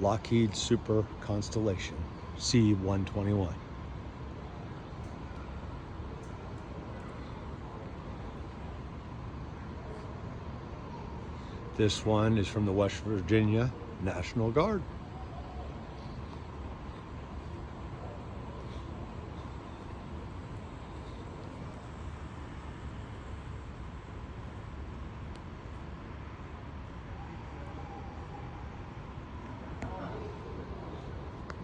Lockheed Super Constellation C121. This one is from the West Virginia National Guard.